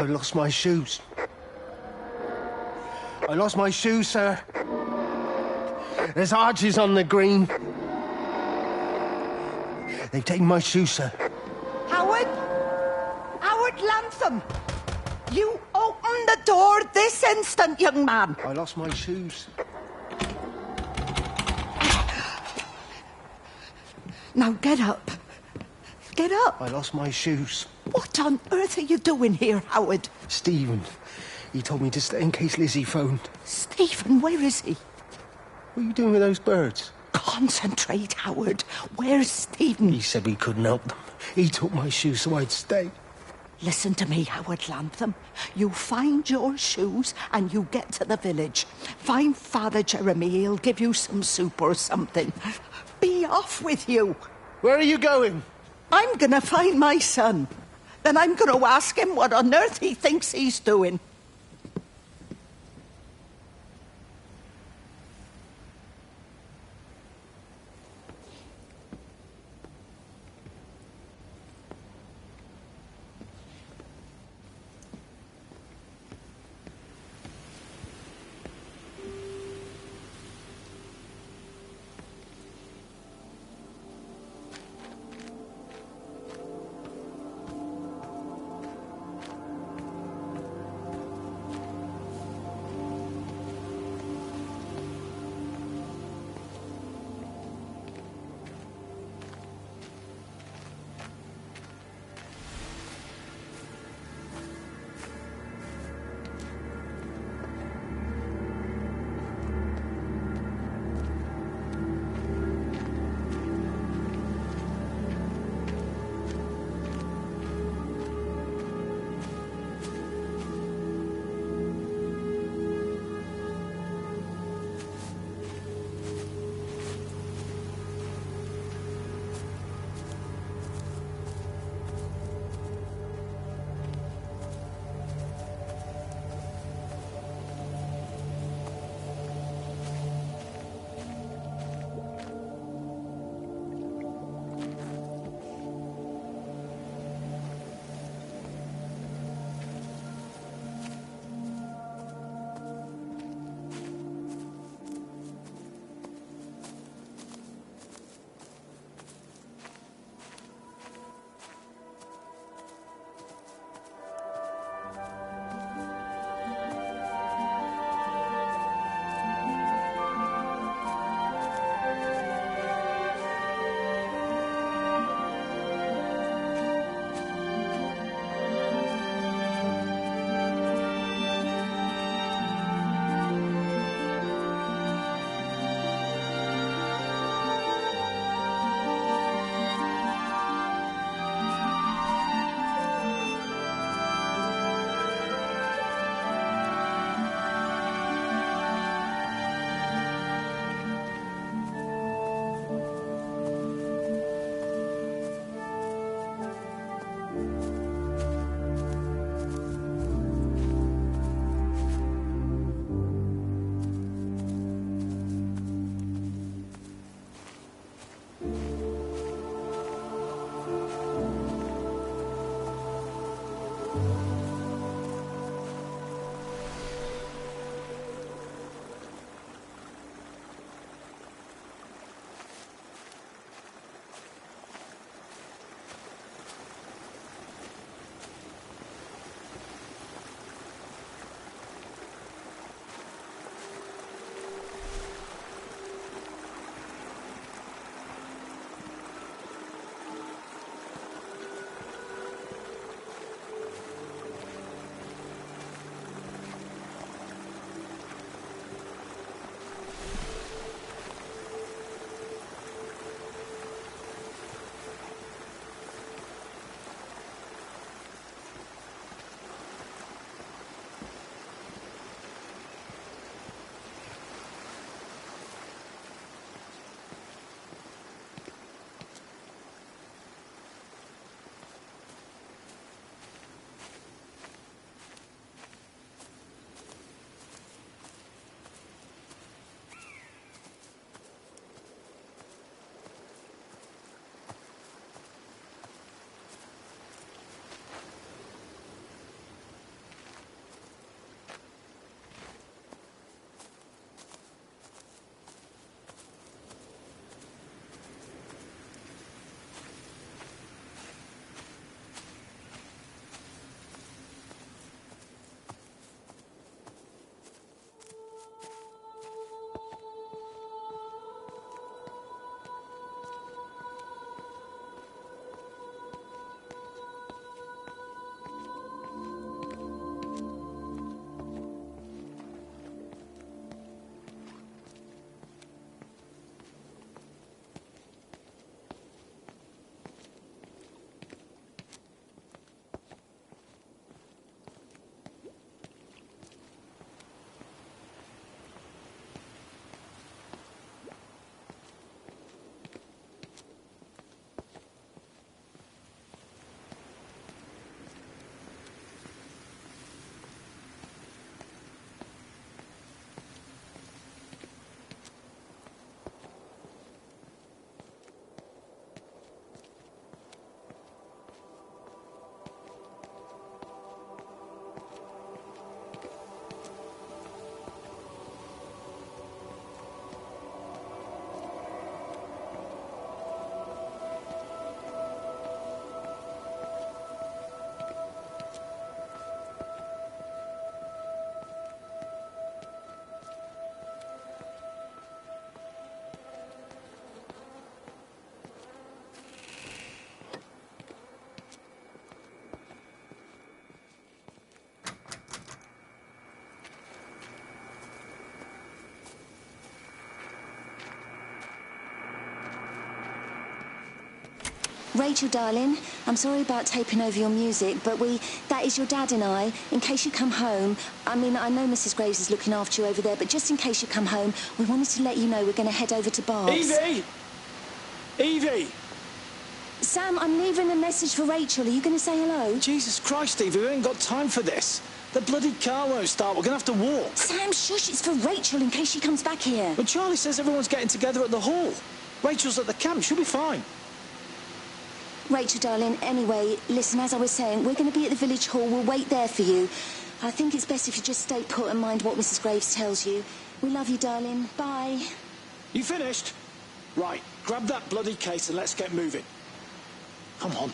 I lost my shoes. I lost my shoes, sir. There's arches on the green. They've taken my shoes, sir. Howard? Howard Lantham! You open the door this instant, young man. I lost my shoes. Now get up. Get up. I lost my shoes. What on earth are you doing here, Howard? Stephen, he told me to stay in case Lizzie phoned. Stephen, where is he? What are you doing with those birds? Concentrate, Howard. Where's Stephen? He said we couldn't help them. He took my shoes so I'd stay. Listen to me, Howard Lantham. You find your shoes and you get to the village. Find Father Jeremy. He'll give you some soup or something. Be off with you. Where are you going? I'm gonna find my son. Then I'm gonna ask him what on earth he thinks he's doing. Rachel, darling, I'm sorry about taping over your music, but that is your dad and I. In case you come home, I mean, I know Mrs. Graves is looking after you over there, but just in case you come home, we wanted to let you know we're going to head over to Barb's. Evie! Evie! Sam, I'm leaving a message for Rachel. Are you going to say hello? Jesus Christ, Evie, we ain't got time for this. The bloody car won't start. We're going to have to walk. Sam, shush, it's for Rachel in case she comes back here. But Charlie says everyone's getting together at the hall. Rachel's at the camp. She'll be fine. Rachel, darling, anyway, listen, as I was saying, we're going to be at the village hall. We'll wait there for you. I think it's best if you just stay put and mind what Mrs. Graves tells you. We love you, darling. Bye. You finished? Right, grab that bloody case and let's get moving. Come on.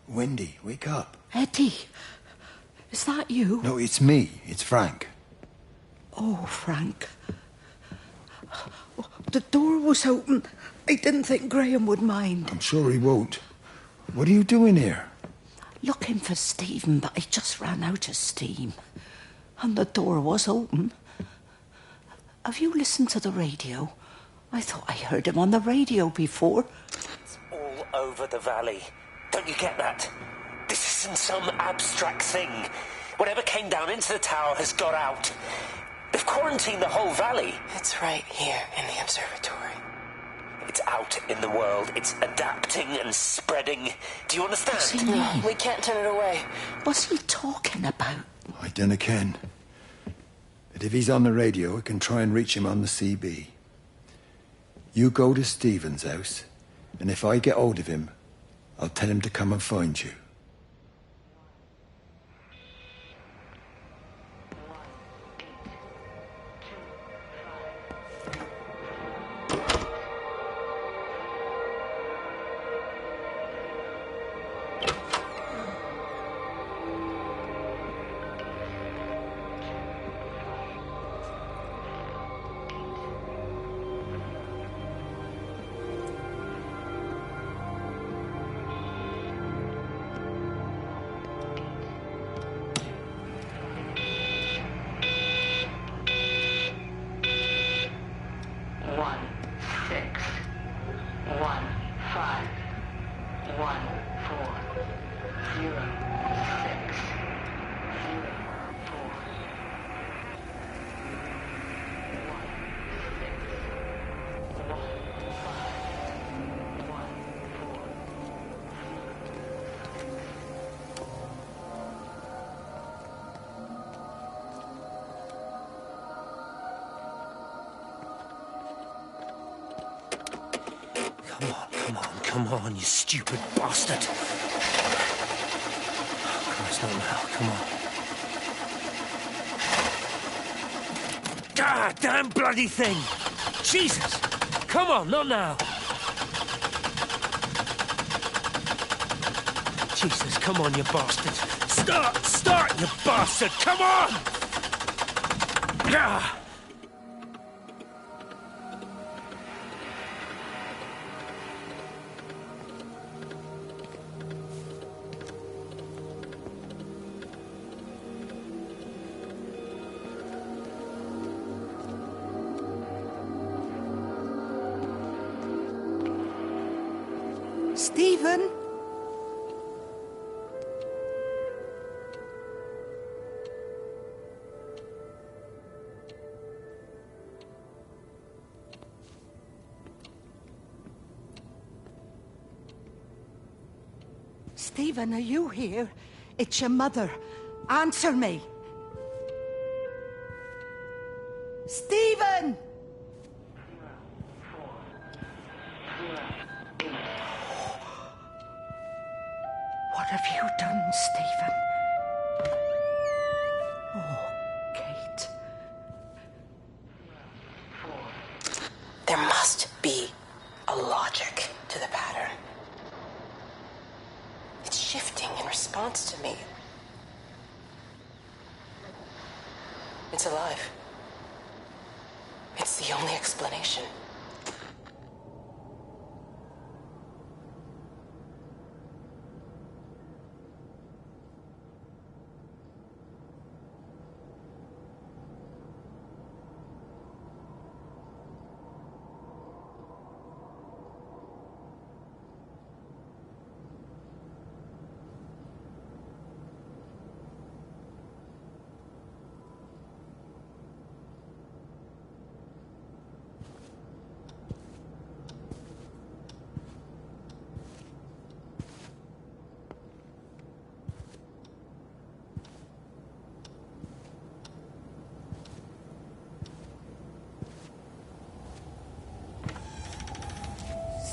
Wendy, wake up. Eddie, is that you? No, it's me. It's Frank. Oh, Frank. The door was open. I didn't think Graham would mind. I'm sure he won't. What are you doing here? Looking for Stephen, but I just ran out of steam. And the door was open. Have you listened to the radio? I thought I heard him on the radio before. It's all over the valley. Don't you get that? This isn't some abstract thing. Whatever came down into the tower has got out. They've quarantined the whole valley. It's right here in the observatory. It's out in the world. It's adapting and spreading. Do you understand? No, we can't turn it away. What's he talking about? I dunno ken. But if he's on the radio, I can try and reach him on the CB. You go to Stephen's house, and if I get hold of him, I'll tell him to come and find you. Come on, you stupid bastard. Christ, not now. Come on. God damn bloody thing! Jesus! Come on, not now. Jesus, come on, you bastard. Start, you bastard! Come on! Stephen? Stephen, are you here? It's your mother. Answer me. Stephen! What have you done, Stephen? Oh, Kate. There must be a logic to the pattern. It's shifting in response to me. It's alive. It's the only explanation.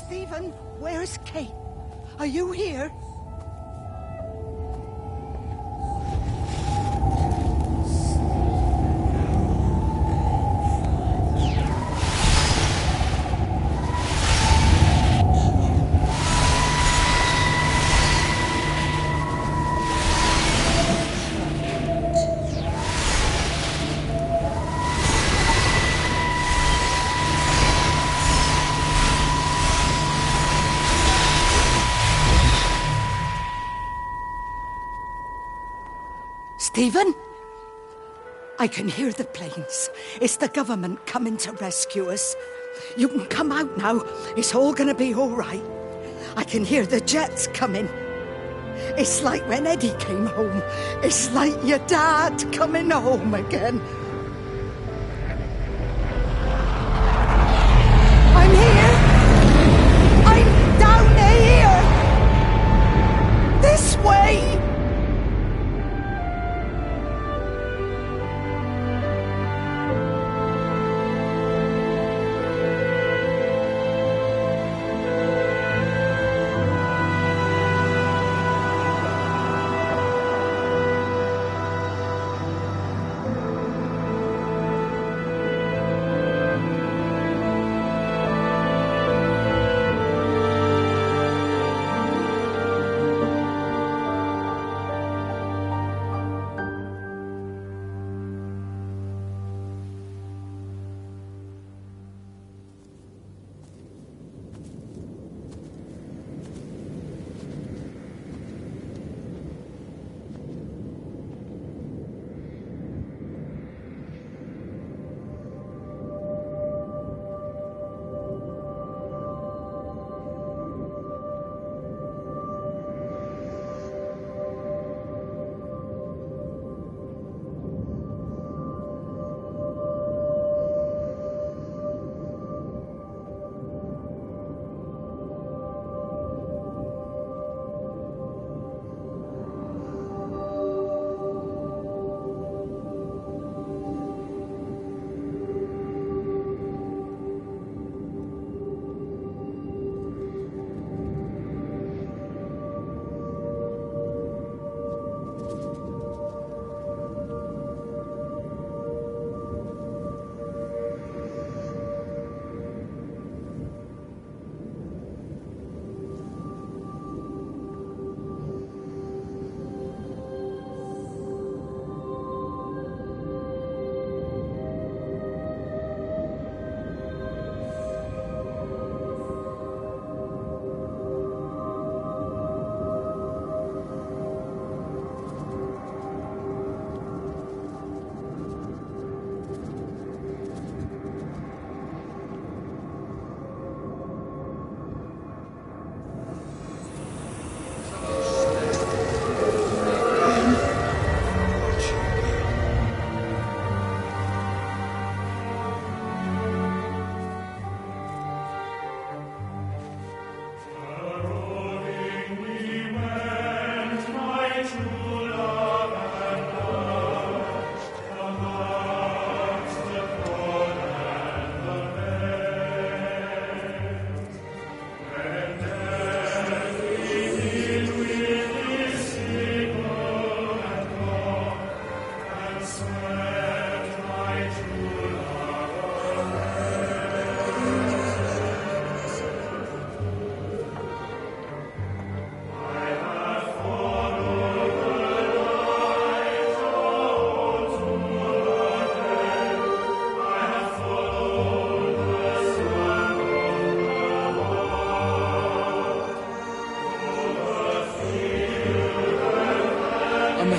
Stephen, where's Kate? Are you here? Stephen? I can hear the planes. It's the government coming to rescue us. You can come out now. It's all gonna be all right. I can hear the jets coming. It's like when Eddie came home. It's like your dad coming home again. I'm here. I'm down here. This way.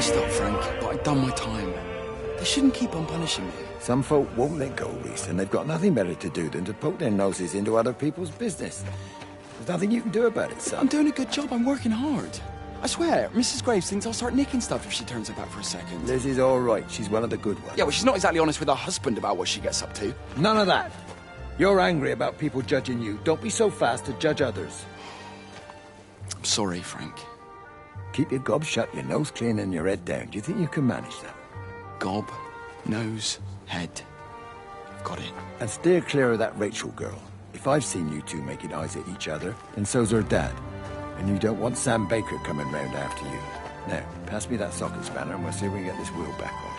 messed up, Frank, but I've done my time. They shouldn't keep on punishing me. Some folk won't let go, Reese, and they've got nothing better to do than to poke their noses into other people's business. There's nothing you can do about it, son. I'm doing a good job. I'm working hard. I swear, Mrs. Graves thinks I'll start nicking stuff if she turns her back for a second. Lizzie's all right. She's one of the good ones. Yeah, well, she's not exactly honest with her husband about what she gets up to. None of that. You're angry about people judging you. Don't be so fast to judge others. I'm sorry, Frank. Keep your gob shut, your nose clean, and your head down. Do you think you can manage that? Gob, nose, head. I've got it. And steer clear of that Rachel girl. If I've seen you two making eyes at each other, then so's her dad. And you don't want Sam Baker coming round after you. Now, pass me that socket spanner and we'll see if we can get this wheel back on.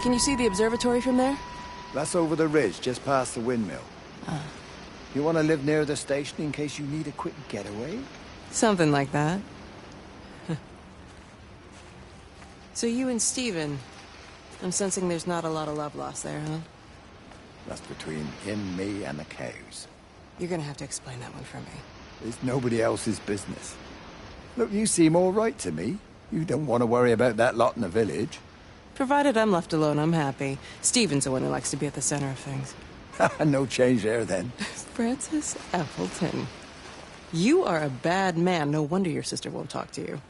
Can you see the observatory from there? That's over the ridge, just past the windmill. You want to live near the station in case you need a quick getaway? Something like that. So you and Stephen, I'm sensing there's not a lot of love lost there, huh? That's between him, me, and the cows. You're gonna have to explain that one for me. It's nobody else's business. Look, you seem all right to me. You don't want to worry about that lot in the village. Provided I'm left alone, I'm happy. Stephen's the one who likes to be at the center of things. No change there, then. Francis Appleton. You are a bad man. No wonder your sister won't talk to you.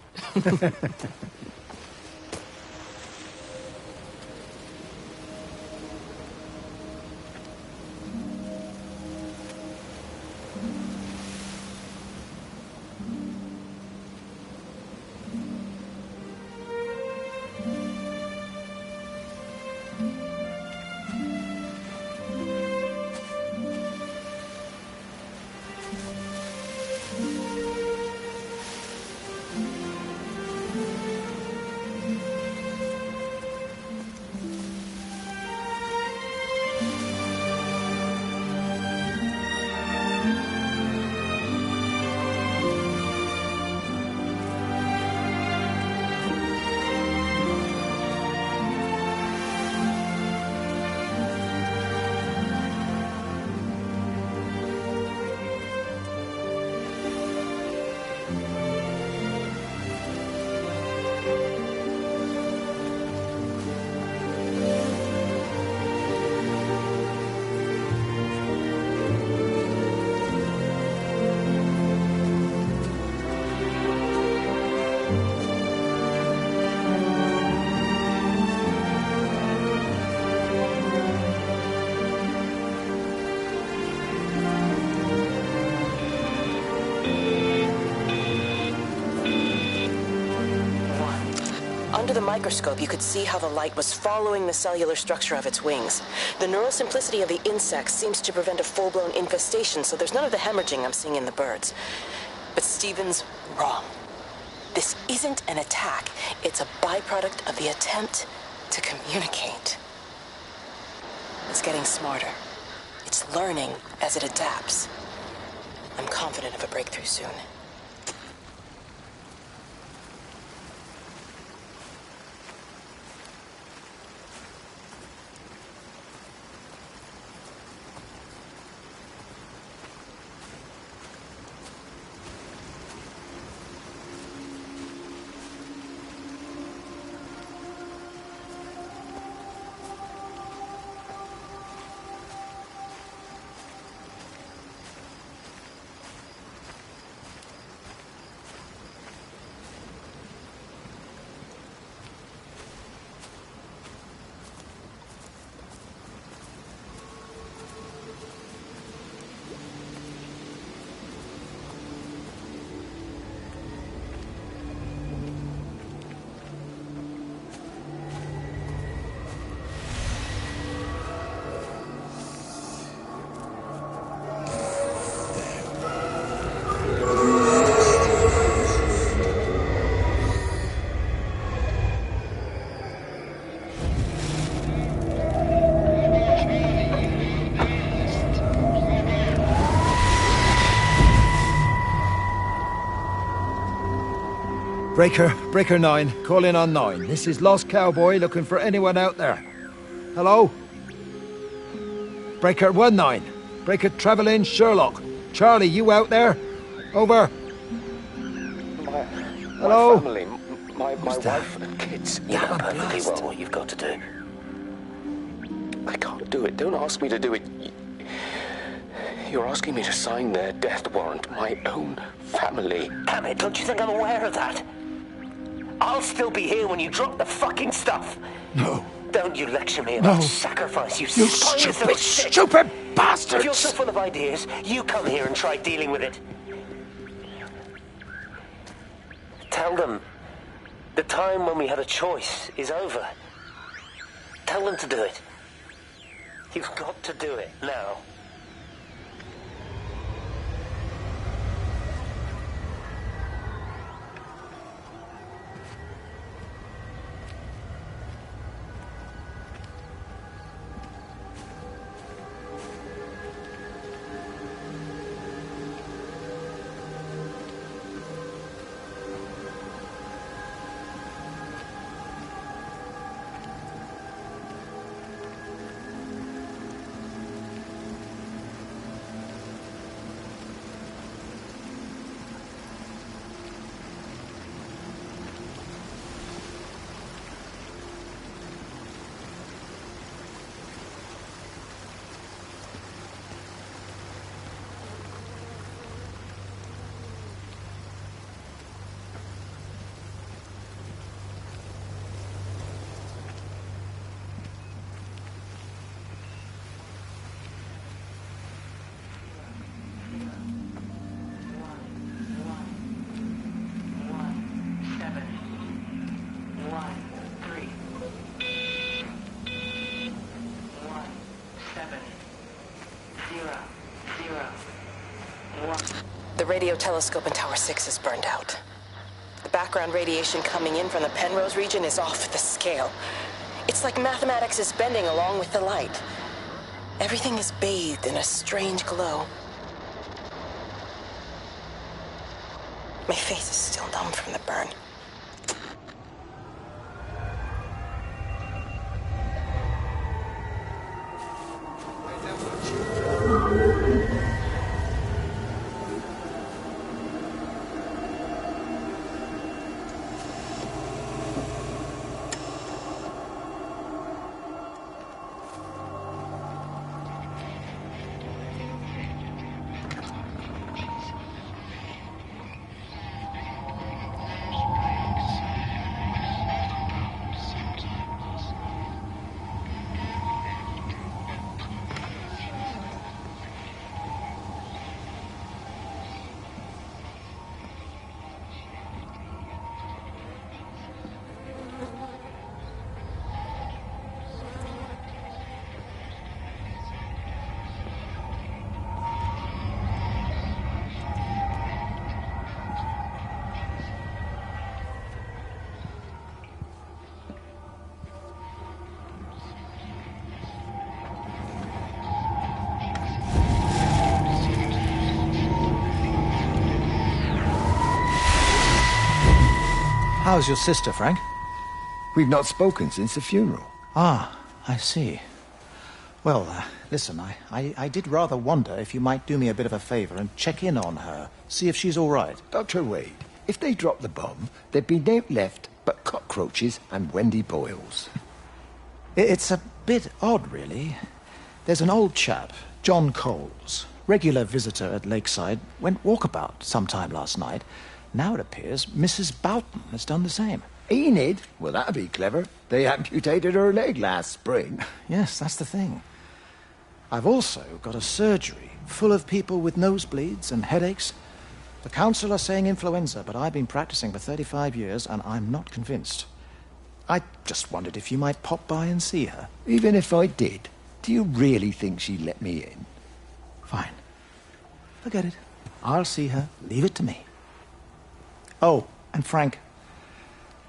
Under the microscope, you could see how the light was following the cellular structure of its wings. The neural simplicity of the insects seems to prevent a full-blown infestation, so there's none of the hemorrhaging I'm seeing in the birds. But Stephen's wrong. This isn't an attack. It's a byproduct of the attempt to communicate. It's getting smarter. It's learning as it adapts. I'm confident of a breakthrough soon. Breaker 9, call in on 9. This is Lost Cowboy looking for anyone out there. Hello? Breaker 19. Breaker Travelin' Sherlock. Charlie, you out there? Over. Hello? My family, my wife and kids. You know perfectly well what you've got to do. I can't do it. Don't ask me to do it. You're asking me to sign their death warrant. My own family. Damn it, don't you think I'm aware of that? I'll still be here when you drop the fucking stuff. No. Don't you lecture me about sacrifice, you stupid bastards! If you're so full of ideas, you come here and try dealing with it. Tell them the time when we had a choice is over. Tell them to do it. You've got to do it now. The radio telescope in Tower 6 is burned out. The background radiation coming in from the Penrose region is off the scale. It's like mathematics is bending along with the light. Everything is bathed in a strange glow. My face is still numb from the burn. How's your sister, Frank? We've not spoken since the funeral. Ah, I see. Well, listen, I did rather wonder if you might do me a bit of a favor and check in on her, see if she's all right. Dr. Wade, if they dropped the bomb, there'd be no left but cockroaches and Wendy Boyles. It's a bit odd, really. There's an old chap, John Coles, regular visitor at Lakeside, went walkabout sometime last night. Now it appears Mrs. Boughton has done the same. Enid? Well, that'd be clever. They amputated her leg last spring. Yes, that's the thing. I've also got a surgery full of people with nosebleeds and headaches. The council are saying influenza, but I've been practicing for 35 years and I'm not convinced. I just wondered if you might pop by and see her. Even if I did, do you really think she'd let me in? Fine. Forget it. I'll see her. Leave it to me. Oh, and Frank,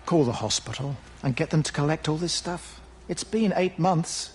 call the hospital and get them to collect all this stuff. It's been 8 months.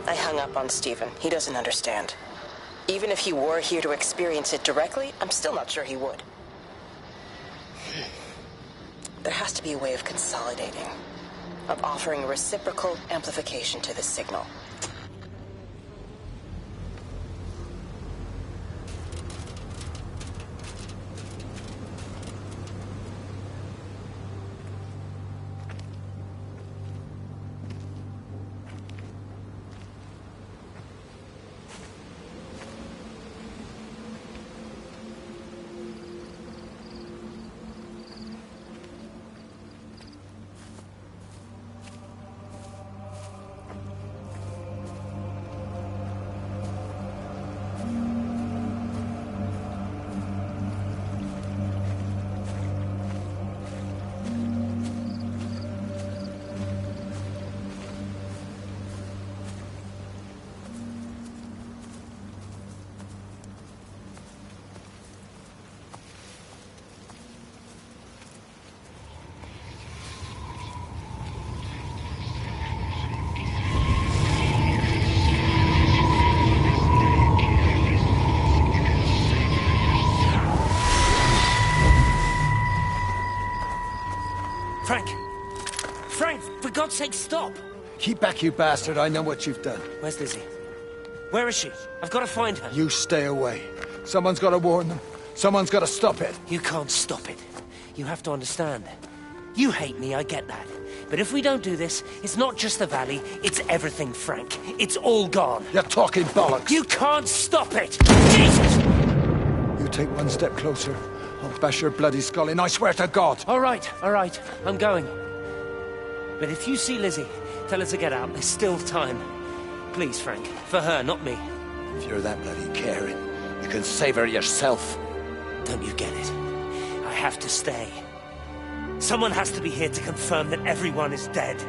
I hung up on Stephen. He doesn't understand. Even if he were here to experience it directly, I'm still not sure he would. There has to be a way of consolidating, of offering a reciprocal amplification to this signal. Frank, for God's sake, stop! Keep back, you bastard. I know what you've done. Where's Lizzie? Where is she? I've got to find her. You stay away. Someone's got to warn them. Someone's got to stop it. You can't stop it. You have to understand. You hate me, I get that. But if we don't do this, it's not just the valley, it's everything, Frank. It's all gone. You're talking bollocks. You can't stop it! Jesus! You take one step closer, I'll bash your bloody skull in, I swear to God. All right, I'm going. But if you see Lizzie, tell her to get out. There's still time. Please, Frank. For her, not me. If you're that bloody caring, you can save her yourself. Don't you get it? I have to stay. Someone has to be here to confirm that everyone is dead.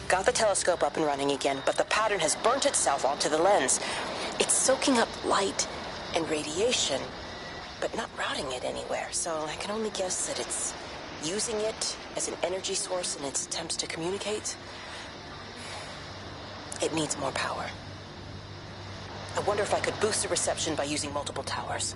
Got the telescope up and running again, but the pattern has burnt itself onto the lens. It's soaking up light and radiation, but not routing it anywhere, so I can only guess that it's using it as an energy source in its attempts to communicate. It needs more power. I wonder if I could boost the reception by using multiple towers.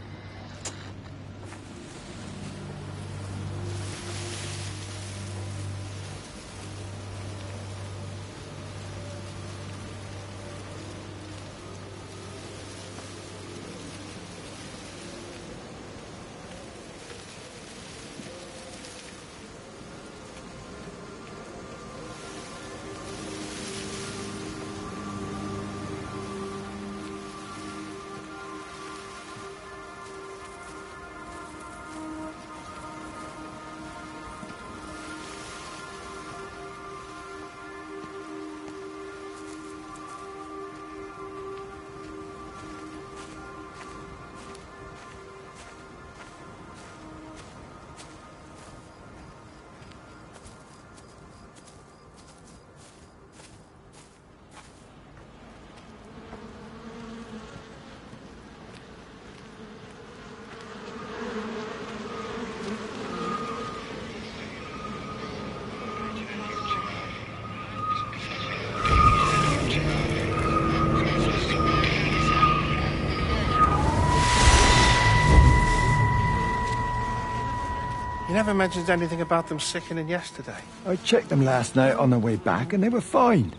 never mentioned anything about them sickening yesterday. I checked them last night on the way back and they were fine.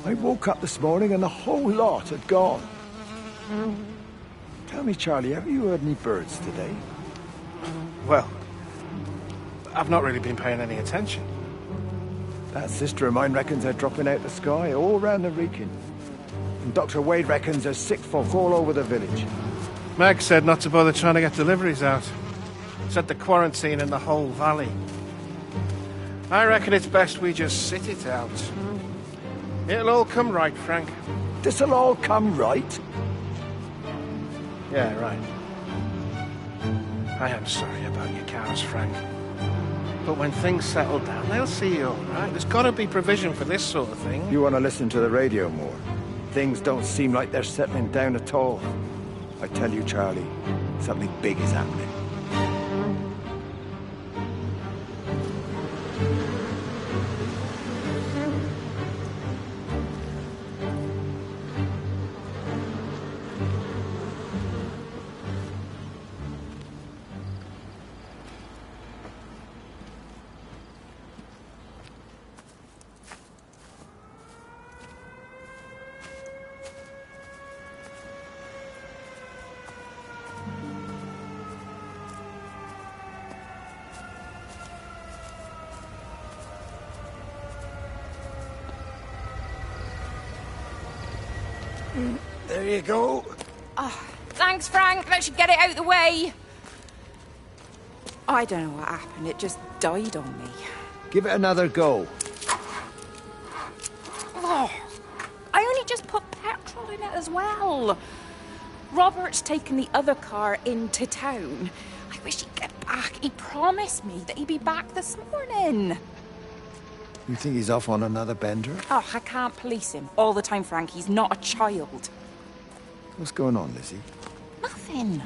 I woke up this morning and the whole lot had gone. Tell me, Charlie, have you heard any birds today? Well, I've not really been paying any attention. That sister of mine reckons they're dropping out the sky all round the Wrekin. And Dr. Wade reckons there's sick folk all over the village. Meg said not to bother trying to get deliveries out. Said the quarantine in the whole valley. I reckon it's best we just sit it out. It'll all come right, Frank. This'll all come right? Yeah, right. I am sorry about your cows, Frank. But when things settle down, they'll see you all right. There's got to be provision for this sort of thing. You want to listen to the radio more? Things don't seem like they're settling down at all. I tell you, Charlie, something big is happening. There you go. Oh, thanks, Frank. That should get it out of the way. I don't know what happened. It just died on me. Give it another go. Oh, I only just put petrol in it as well. Robert's taken the other car into town. I wish he'd get back. He promised me that he'd be back this morning. You think he's off on another bender? Oh, I can't police him all the time, Frank. He's not a child. What's going on, Lizzie? Nothing.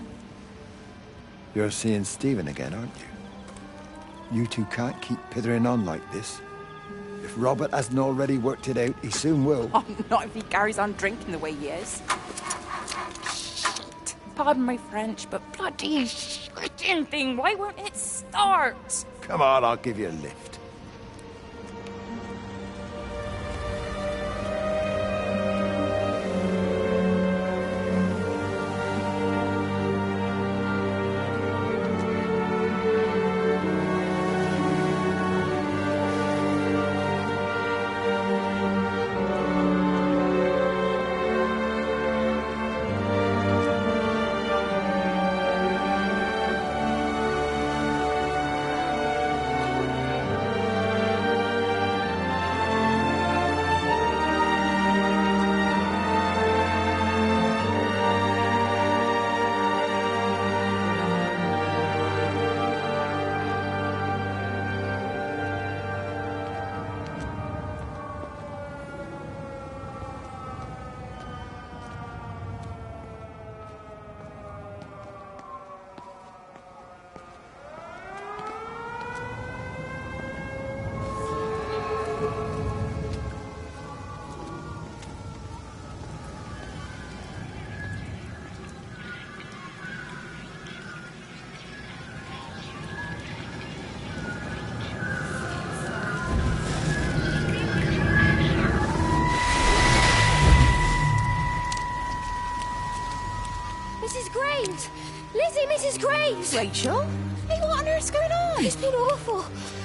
You're seeing Stephen again, aren't you? You two can't keep pithering on like this. If Robert hasn't already worked it out, he soon will. Oh, not if he carries on drinking the way he is. Shit. Pardon my French, but bloody shitting thing, why won't it start? Come on, I'll give you a lift. Mrs. Graves! Lizzie, Mrs. Graves! Rachel? Hey, what on earth's going on? It's been awful.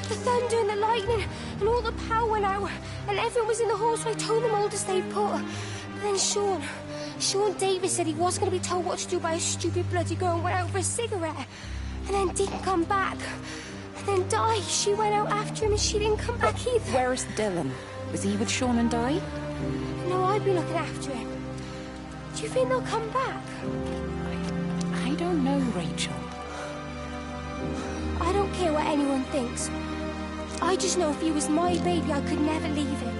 The thunder and the lightning and all the power went out and everyone was in the hall, so I told them all to stay put. But then Sean Davis said he wasn't going to be told what to do by a stupid bloody girl and went out for a cigarette. And then didn't come back. And then Di, she went out after him and she didn't come back either. Where's Dylan? Was he with Sean and Di? No, I'd be looking after him. Do you think they'll come back? I don't know, Rachel. I don't care what anyone thinks. I just know if he was my baby, I could never leave him.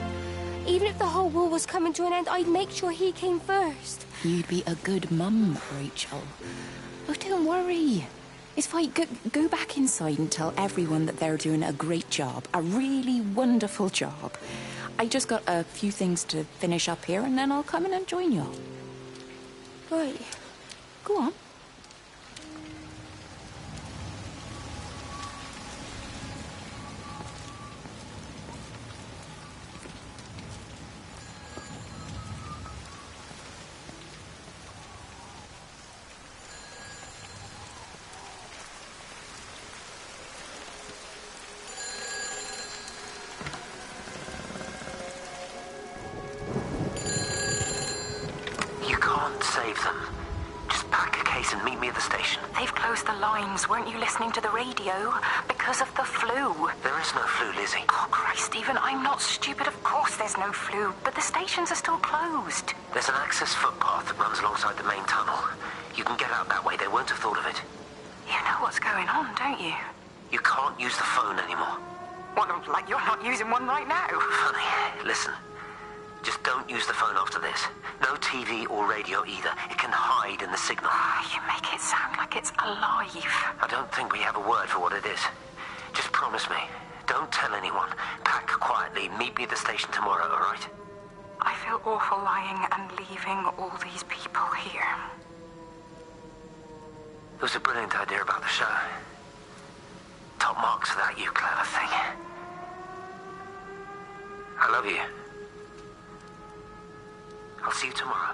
Even if the whole world was coming to an end, I'd make sure he came first. You'd be a good mum, Rachel. Oh, don't worry. It's fine. Go back inside and tell everyone that they're doing a great job. A really wonderful job. I just got a few things to finish up here, and then I'll come in and join you. Right. Go on. case and meet me at the station. They've closed the lines. Weren't you listening to the radio? Because of the flu. There is no flu, Lizzie. Oh, Christ, Stephen, I'm not stupid. Of course there's no flu. But the stations are still closed. There's an access footpath that runs alongside the main tunnel. You can get out that way. They won't have thought of it. You know what's going on, don't you? You can't use the phone anymore. What, like you're not using one right now? Funny. Listen. Just don't use the phone after this. No TV or radio either. It can hide in the signal. You make it sound like it's alive. I don't think we have a word for what it is. Just promise me. Don't tell anyone. Pack quietly. Meet me at the station tomorrow, all right? I feel awful lying and leaving all these people here. It was a brilliant idea about the show. Top marks for that, you clever thing. I love you. I'll see you tomorrow.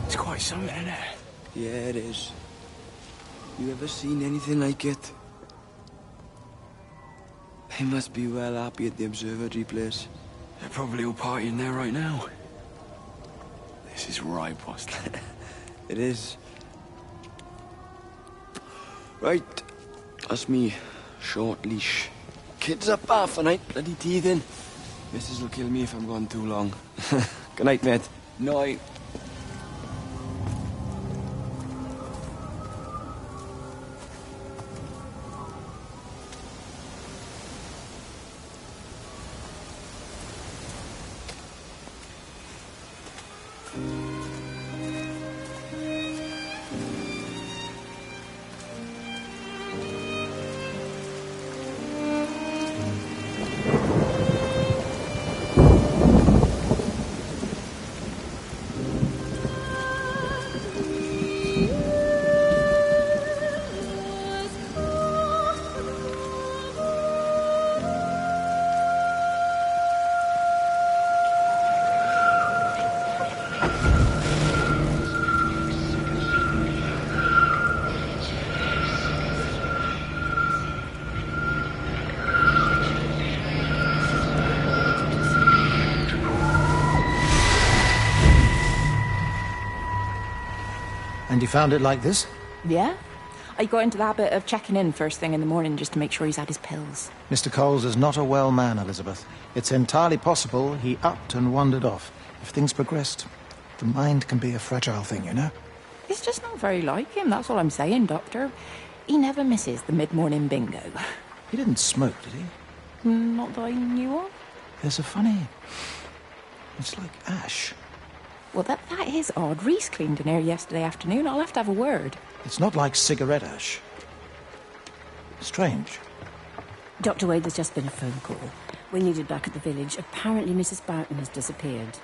It's quite something, isn't it? Yeah, it is. You ever seen anything like it? They must be well happy at the observatory place. They're probably all partying there right now. This is right, boss. It is. Right. That's me. Short leash. Kids up half a night, bloody teething. Missus will kill me if I'm gone too long. Good night, mate. Night. And you found it like this? Yeah? I got into the habit of checking in first thing in the morning just to make sure he's had his pills. Mr. Coles is not a well man, Elizabeth. It's entirely possible he upped and wandered off. If things progressed, the mind can be a fragile thing, you know? It's just not very like him, that's all I'm saying, Doctor. He never misses the mid-morning bingo. He didn't smoke, did he? Not that I knew of. There's a funny... It's like ash. Well, that is odd. Reese cleaned in here yesterday afternoon. I'll have to have a word. It's not like cigarette ash. Strange. Dr. Wade, there's just been a phone call. We needed back at the village. Apparently Mrs. Boughton has disappeared.